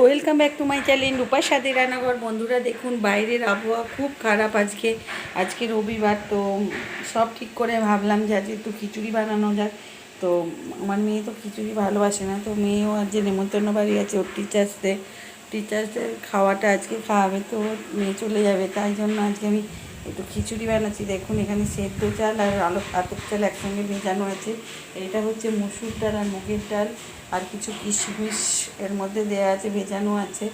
Welcome back to my channel Rupa Sathi Rannaghar. বন্ধুরা দেখুন বাইরের আবহাওয়া খুব খারাপ আজকে রবিবার। তো সব ঠিক করে ভাবলাম যে আজকে একটু খিচুড়ি বানানো যাক। তো আমার মেয়ে তো খিচুড়ি ভালোবাসে না, তো মেয়েও আজ যে নেমন্তন্ন বাড়ি আছে ওর টিচার্সদের খাওয়াটা আজকে খাওয়াবে, তো মেয়ে চলে যাবে, তাই জন্য আজকে আমি একটু খিচুড়ি বানাচ্ছি। দেখুন এখানে সেদ্ধ চাল আর আতপ চাল একসঙ্গে ভেজানো আছে। এটা হচ্ছে মসুর ডাল আর মুগের ডাল আর কিছু কিশমিশ এর মধ্যে দেওয়া আছে, ভেজানো আছে।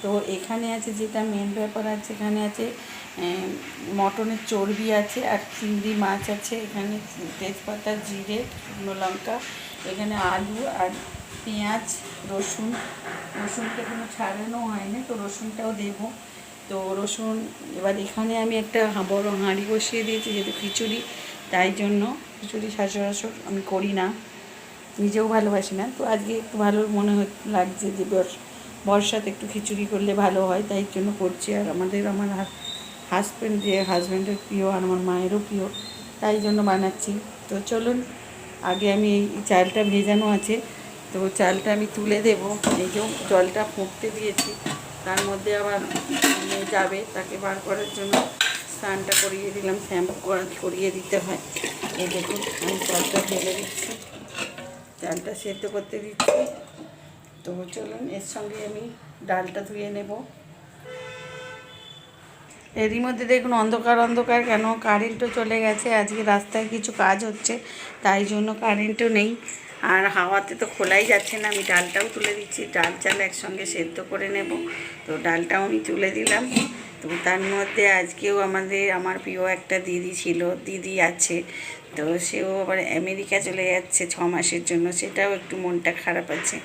তো এখানে আছে যেটা মেন ব্যাপার আছে, এখানে আছে মটনের চর্বি আছে আর চিংড়ি মাছ আছে, এখানে তেজপাতা, জিরে, শুকনো লঙ্কা, এখানে আলু আর পেঁয়াজ, রসুনটা কোনো ছাড়ানো হয়নি, তো রসুনটাও দেবো। তো রসুন এবার এখানে আমি একটা বড় হাঁড়ি বসিয়ে দিয়েছি, যেহেতু খিচুড়ি, তাই জন্য খিচুড়ি সচরাচর আমি করি না, নিজেও ভালোবাসি না। তো আজকে একটু ভালো মনে লাগছে যে বর্ষাতে একটু খিচুড়ি করলে ভালো হয়, তাই জন্য করছি। আর আমার হাজব্যান্ডের প্রিয় আর আমার মায়েরও প্রিয়, তাই জন্য বানাচ্ছি। তো চলুন, আগে আমি এই চালটা ভেজানো আছে, তো চালটা আমি তুলে দেব। এই যে জলটা ফুটতে দিয়েছি, তার মধ্যে আবার যাবে, তাকে বার করার জন্য স্নানটা করিয়ে দিলাম, শ্যাম্পু করিয়ে দিতে হয়। এই দেখুন আমি চালটা ঢেলে দিচ্ছি, ডালটা সেদ্ধ করতে দিচ্ছি। তো চলুন এর সঙ্গে আমি ডালটা ধুয়ে নেব। এরই মধ্যে দেখুন অন্ধকার কেন, কারেন্টও চলে গেছে। আজকে রাস্তায় কিছু কাজ হচ্ছে, তাই জন্য কারেন্টও নেই, আর হাওয়াতে তো খোলাই যাচ্ছে না। আমি ডালটাও তুলে দিচ্ছি, ডাল চাল একসঙ্গে সেদ্ধ করে নেব। তো ডালটাও আমি তুলে দিলাম। তো তার মধ্যে আজকেও আমার প্রিয় একটা দিদি আছে, তো সেও আবার আমেরিকা চলে যাচ্ছে 6 মাসের জন্য, সেটাও একটু মনটা খারাপ আছে।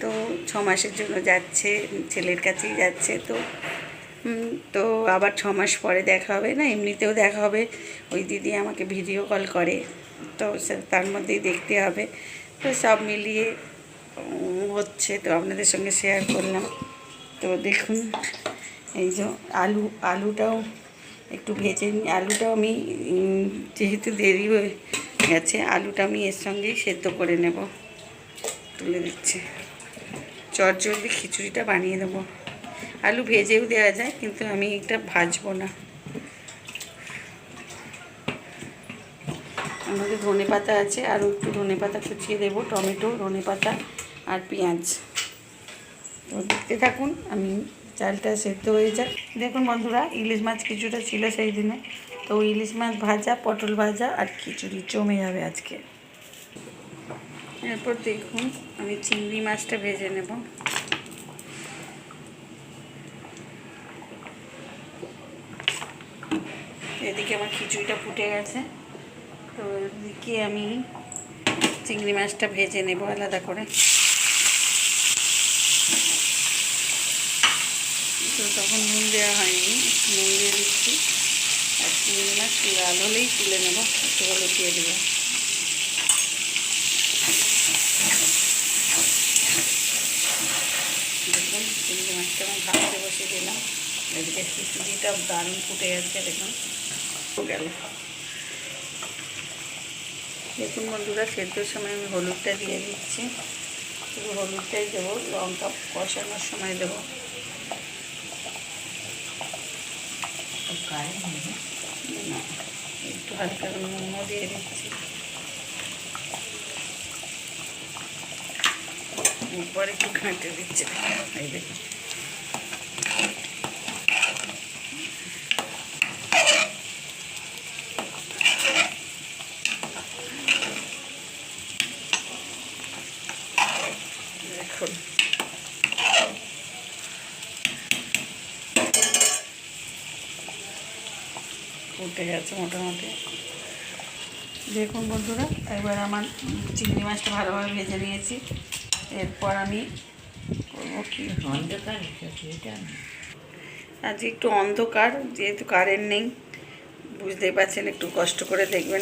তো 6 মাসের জন্য যাচ্ছে, ছেলের কাছেই যাচ্ছে। তো আবার 6 মাস পরে দেখা হবে না, এমনিতেও দেখা হবে। ওই দিদি আমাকে ভিডিও কল করে, তো তার মধ্যেই দেখতে হবে। তো সব মিলিয়ে হচ্ছে, তো আপনাদের সঙ্গে শেয়ার করলাম। তো দেখুন এই যে আলুটাও একটু ভেজে নিই। আলুটাও আমি যেহেতু দেরি হয়ে গেছে, আলুটা আমি এর সঙ্গেই সেদ্ধ করে নেব। তুলে দিচ্ছি, চটজলদি খিচুড়িটা বানিয়ে দেবো। আলু ভেজেও দেওয়া যায়, কিন্তু আমি এটা ভাজবো না। আমাদের ধনেপাতা আছে, আরও একটু ধনেপাতা কুচিয়ে দেবো, টমেটো, ধনেপাতা আর পেঁয়াজ। তো দেখতে থাকুন, আমি চালটা সেদ্ধ হয়ে যাক। দেখুন বন্ধুরা, ইলিশ মাছ কিছুটা ছিল সেই দিনে, তো ইলিশ মাছ ভাজা, পটল ভাজা আর খিচুড়ি জমে যাবে আজকে। এরপর দেখুন আমি চিংড়ি মাছটা ভেজে নেব। এদিকে আমার খিচুড়িটা ফুটে গেছে, তো এদিকে আমি চিংড়ি মাছটা ভেজে নেব আলাদা করে। তো তখন নুন দেওয়া হয়নি, নুন দিয়ে দিচ্ছি। আর চিংড়ি মাছ লাল হলেই তুলে নেব, একটু হলুদ দিয়ে দেবো। দেখুন চিংড়ি মাছটা আমি ভাজতে বসে দিলাম। এদিকে খিচুড়িটা দারুণ ফুটে যাচ্ছে, দেখুন গেল। দেখুন বন্ধুরা, সেদ্ধর সময় আমি হলুদটা দিয়ে দিচ্ছি, শুধু হলুদটাই দেবো, লঙ্কা কষানোর সময় দেবো। একটু হালকা নুনও দিয়ে দিচ্ছি, উপর একটু ঘাঁটে দিচ্ছে। এই দেখুন দেখুন ফুটে গেছে মোটামুটি। দেখুন বন্ধুরা, এবার আমার চিংড়ি মাছটা ভালোভাবে ভেজে নিয়েছি। এরপর আমি করবো কি, আজকে একটু অন্ধকার, যেহেতু কারেন্ট নেই, বুঝতেই পারছেন, একটু কষ্ট করে দেখবেন।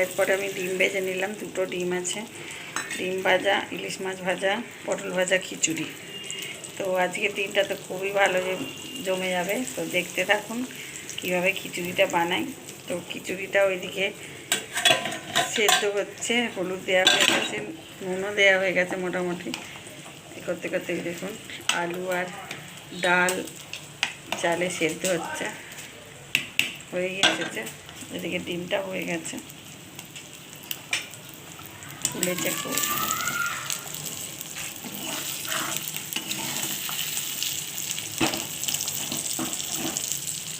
এরপরে আমি ডিম ভেজে নিলাম, 2টো ডিম আছে। ডিম ভাজা, ইলিশ মাছ ভাজা, পটল ভাজা, খিচুড়ি। তো আজকের দিনটা তো খুবই ভালো জমে যাবে। তো দেখতে থাকুন কীভাবে খিচুড়িটা বানাই। তো খিচুড়িটা ওইদিকে সেদ্ধ হচ্ছে, হলুদ দেওয়া হয়ে গেছে, নুনও দেওয়া হয়ে গেছে মোটামুটি। করতে করতে দেখুন আলু আর ডাল চালে সেদ্ধ হচ্ছে, হয়ে গেছে। এদিকে ডিমটা হয়ে গেছে, ফুলেছে খুব।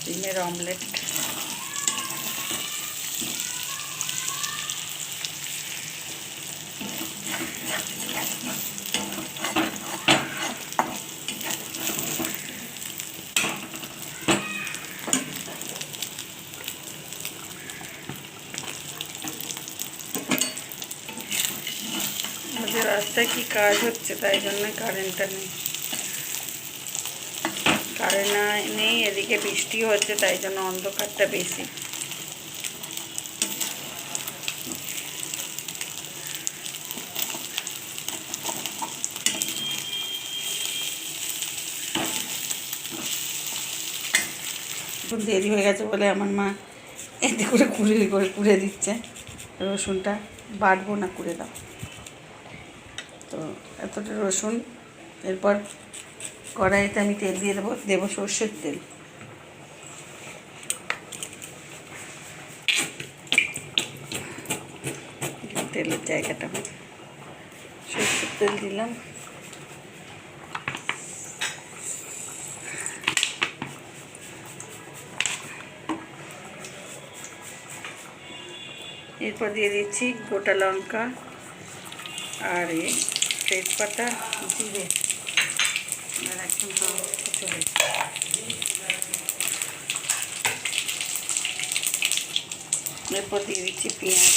ডিমের অমলেট। আমাদের রাস্তায় কি কাজ হচ্ছে তাই জন্য কারেন্টটা নেই। কারেন্ট নেই, এদিকে বৃষ্টি হচ্ছে তাই জন্য অন্ধকারটা বেশি। এখন দেরি হয়ে গেছে বলে আমার মা এতে করে কুড়ে দিচ্ছে। রসুনটা বাটবো না, কুড়ে দাও। তো এতটা রসুন, এরপর কড়াইতে আমি তেল দিয়ে দেবো সর্ষের তেল। তেলের জায়গাটা সর্ষের তেল দিলাম। এরপর দিয়ে দিচ্ছি গোটা লঙ্কা আর তেজপাতা, জিরে। এখন চলে এরপর দিয়ে দিচ্ছি পেঁয়াজ।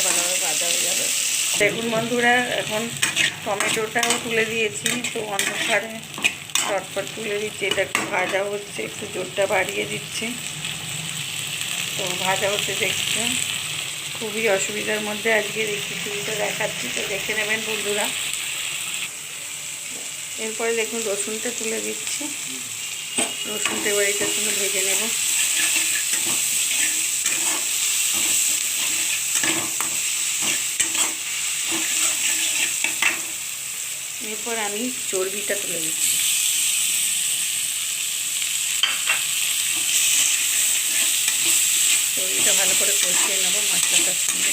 ভালোভাবে ভাজা হয়ে যাবে। দেখুন বন্ধুরা, এখন টমেটোটাও তুলে দিয়েছি। তো অন্ধকারে চটপট তুলে দিচ্ছি। এটা একটু ভাজা হচ্ছে, একটু জোরটা বাড়িয়ে দিচ্ছি। তো ভাজা হচ্ছে দেখছে। খুবই অসুবিধার মধ্যে আজকে রেসিপিটা দেখাচ্ছি, তো দেখে নেবেন বন্ধুরা। এরপরে দেখুন রসুনটা তুলে দিচ্ছি। রসুনটা এবার এটার জন্য ভেজে নেব। এরপর আমি চর্বিটা তুলে দিচ্ছি। চর্বিটা ভালো করে কষিয়ে নেব মশলাটার সঙ্গে।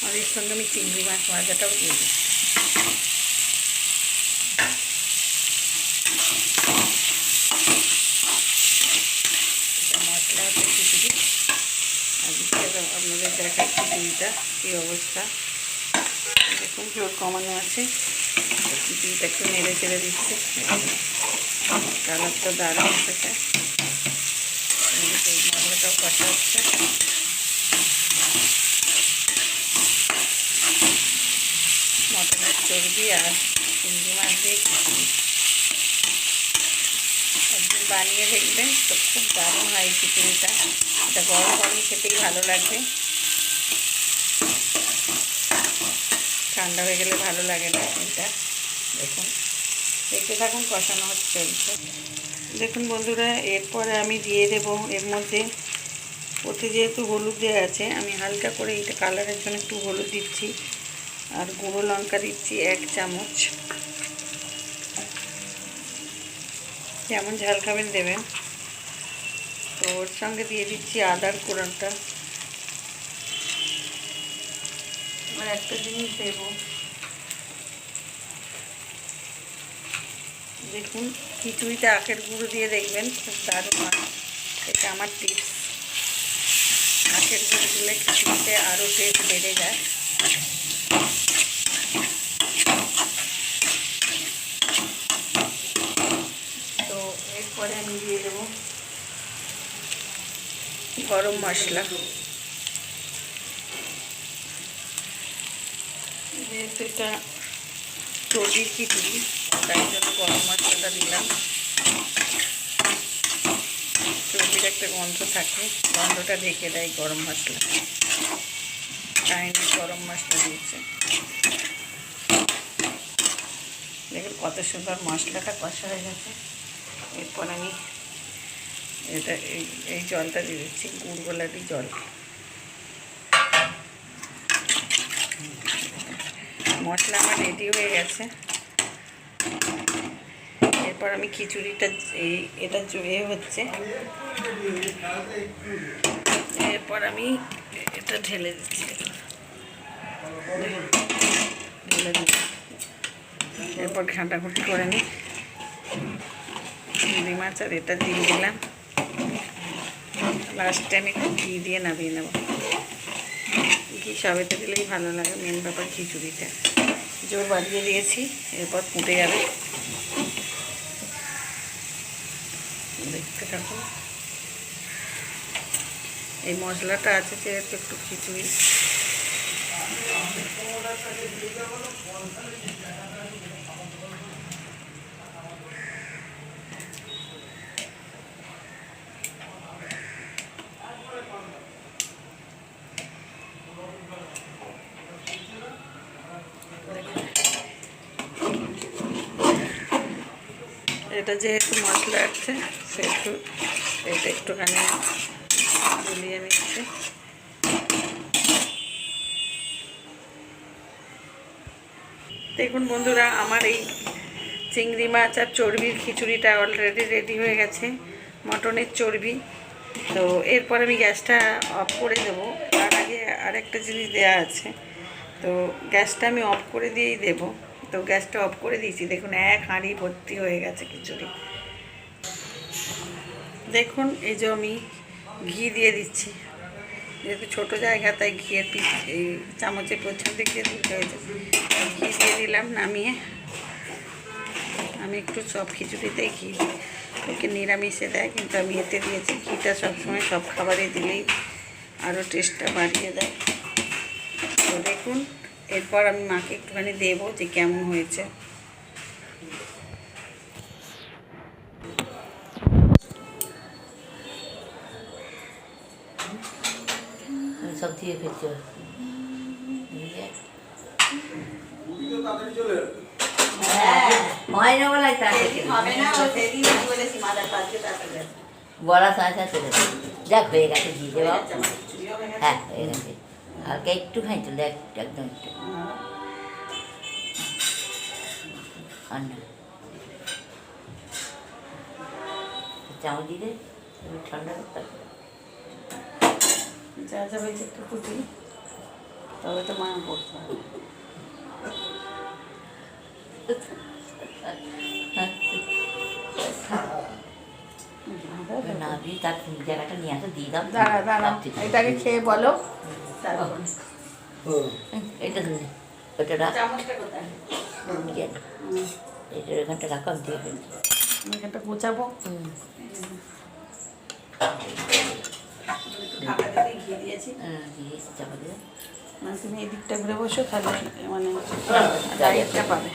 আর এর সঙ্গে আমি চিংড়ি মাছ ভাজাটাও দিয়ে দিচ্ছি। মশলা আছে খিচুড়ি। আজকে আপনাদের দেখাচ্ছি খিচুড়িটা কী অবস্থা। দেখুন জোর কমানো আছে। খিচুড়িটা একটু নেড়ে চেড়ে দিচ্ছে। কালারটা দারুণ এসেছে। মশলাটাও কষা হচ্ছে। মটনের চর্বি আর চিংড়ি মাছ দিয়ে খিচুড়ি একদিন বানিয়ে দেখবেন, তো খুব দারুণ হয় খিচুড়িটা। এটা গরম গরম খেতেই ভালো লাগবে, ঠান্ডা হয়ে গেলে ভালো লাগে না এটা। দেখুন দেখতে থাকুন, কষানো হচ্ছে। দেখুন বন্ধুরা, এরপরে আমি দিয়ে দেব এর মধ্যে, ওতে যেহেতু হলুদ দেওয়া আছে, আমি হালকা করে এটা কালারের জন্য একটু হলুদ দিচ্ছি। আর গুঁড়ো লঙ্কা দিচ্ছি 1 চামচ। যেমন ঝাল খাবেন দেবেন। তো ওর সঙ্গে দিয়ে দিচ্ছি আদার কোড়াটা। এবার একটা জিনিস দেবো, দেখুন খিচুড়িতে আখের গুঁড়ো দিয়ে দেখবেন, খুব দারুণ হয়। এটা আমার টিপস। আখের গুঁড়ো দিলে খিচুড়িতে আরও টেস্ট বেড়ে যায়। তো এরপরে আমি দিয়ে দেবো গরম মশলা। যেহেতু এটা চর্বির খিচুড়ি তাই জন্য গরম মশলাটা দিলাম। চর্বির একটা গন্ধ থাকে, গন্ধটা ঢেকে দেয় গরম মশলা, তাই গরম মশলা দিয়েছে। দেখুন কত সুন্দর মশলাটা কষা হয়ে গেছে। এরপর আমি এটা এই জলটা দিয়ে দিচ্ছি, গুড় গোলাটি জল। মশলা আমার রেডি হয়ে গেছে। এরপর আমি খিচুড়িটা এটা হচ্ছে, এরপর আমি এটা ঢেলে দিচ্ছি, ঢেলে দিচ্ছি। এরপর ঘাঁটাঘুটি করে নিই, চিংড়ি মাছ আর এটা দিয়ে দিলাম। লাস্টে আমি একটু ঘি দিয়ে নামিয়ে নেব। ঘি সবেতে দিলেই ভালো লাগে, মেন ব্যাপার খিচুড়িটা। জোর বাড়িয়ে দিয়েছি, এরপর ফুটে যাবে, দেখতে থাকুন। এই মশলাটা আছে যেহেতু একটু খিচুড়ি এটা যেহেতু মশলা আছে সেহেতু এটা একটুখানি গুলিয়ে নিচ্ছে। দেখুন বন্ধুরা, আমার এই চিংড়ি মাছ আর চর্বির খিচুড়িটা অলরেডি রেডি হয়ে গেছে, মটনের চর্বি। তো এরপর আমি গ্যাসটা অফ করে দেবো। তার আগে আরেকটা জিনিস দেওয়া আছে, তো গ্যাসটা আমি অফ করে দিয়েই দেবো। তো গ্যাসটা অফ করে দিয়েছি, দেখুন এক হাঁড়ি ভর্তি হয়ে গেছে খিচুড়ি। দেখুন এই যে আমি ঘি দিয়ে দিচ্ছি, যেহেতু ছোটো জায়গা তাই ঘিয়ের এই চামচের প্রথম দিক দিয়ে দিতে হয়েছে। ঘি দিয়ে দিলাম নামিয়ে। আমি একটু সব খিচুড়িতেই ঘি দিই, ওকে নিরামিষে দেয়, কিন্তু আমি এতে দিয়েছি। ঘিটা সবসময় সব খাবারে দিলেই আরও টেস্টটা বাড়িয়ে দেয়। তো দেখুন, এরপর আমি মাকে একটুখানি দেবো যে কেমন হয়েছে। সব দিয়ে ফেলছি হয় না বলাই বলা সাথে চলে যাক হয়ে গেছে দিয়ে দেওয়া। হ্যাঁ হয়ে গেছে, হালকা একটুখানি চলে একদম একটু আর না চামচ দিয়ে ঠান্ডা করতে যা যাবে একটু ফুটি, তবে তো মা করতে হবে। না দিয়ে তার জায়গাটা নিয়ে আসো দিয়ে দাও। দাঁড়া দাঁড়া, এটাকে খেয়ে বলো। এটা ওটা রাখ, চামচটা কোথায়? এটা এখানটা রাখো, আমি দিয়ে ফেলছি। এখানটা গোছাবো। ঢাকা দিতে ঘি দিয়েছি, দিয়ে চাপা দিয়ে মানে তুমি এই দিকটা ঘুরে বসো, তাহলে মানে ডায়েটটা পাবে।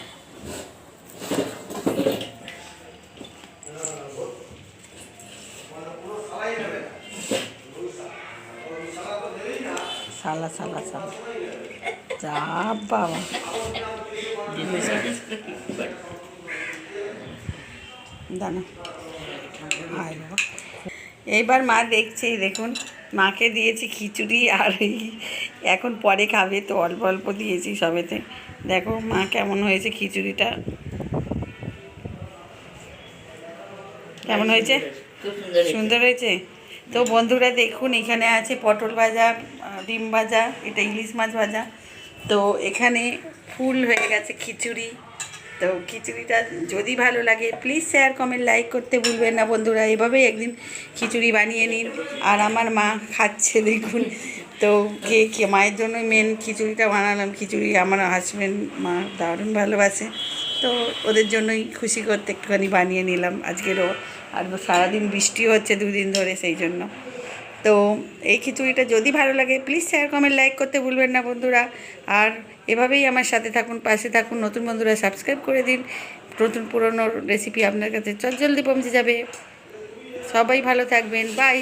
সালা সালা সালা যা বাবা, দানা আয় বাবা। এইবার মা দেখছে, দেখুন মাকে দিয়েছি খিচুড়ি, আর এখন পরে খাবে তো অল্প অল্প দিয়েছি সবেতে। দেখো মা কেমন হয়েছে খিচুড়িটা, কেমন হয়েছে? সুন্দর হয়েছে। তো বন্ধুরা দেখুন, এখানে আছে পটল ভাজা, ডিম ভাজা, এটা ইলিশ মাছ ভাজা। তো এখানে ফুল হয়ে গেছে খিচুড়ি। তো খিচুড়িটা যদি ভালো লাগে প্লিজ শেয়ার কমেন্ট লাইক করতে ভুলবেন না বন্ধুরা। এভাবেই একদিন খিচুড়ি বানিয়ে নিন। আর আমার মা খাচ্ছে দেখুন। তো কে মায়ের জন্য মেন খিচুড়িটা বানালাম। খিচুড়ি আমার হাজব্যান্ড মা দারুণ ভালোবাসে, তো ওদের জন্যই খুশি করতে একটুখানি বানিয়ে নিলাম আজকেরও। আর সারাদিন বৃষ্টি হচ্ছে দুদিন ধরে, সেই জন্য। তো এই খিচুড়িটা যদি ভালো লাগে প্লিজ শেয়ার কমেন্ট লাইক করতে ভুলবেন না বন্ধুরা। আর এভাবেই আমার সাথে থাকুন, পাশে থাকুন। নতুন বন্ধুরা সাবস্ক্রাইব করে দিন, নতুন পুরনো রেসিপি আপনার কাছে জলদি পৌঁছে যাবে। সবাই ভালো থাকবেন, বাই।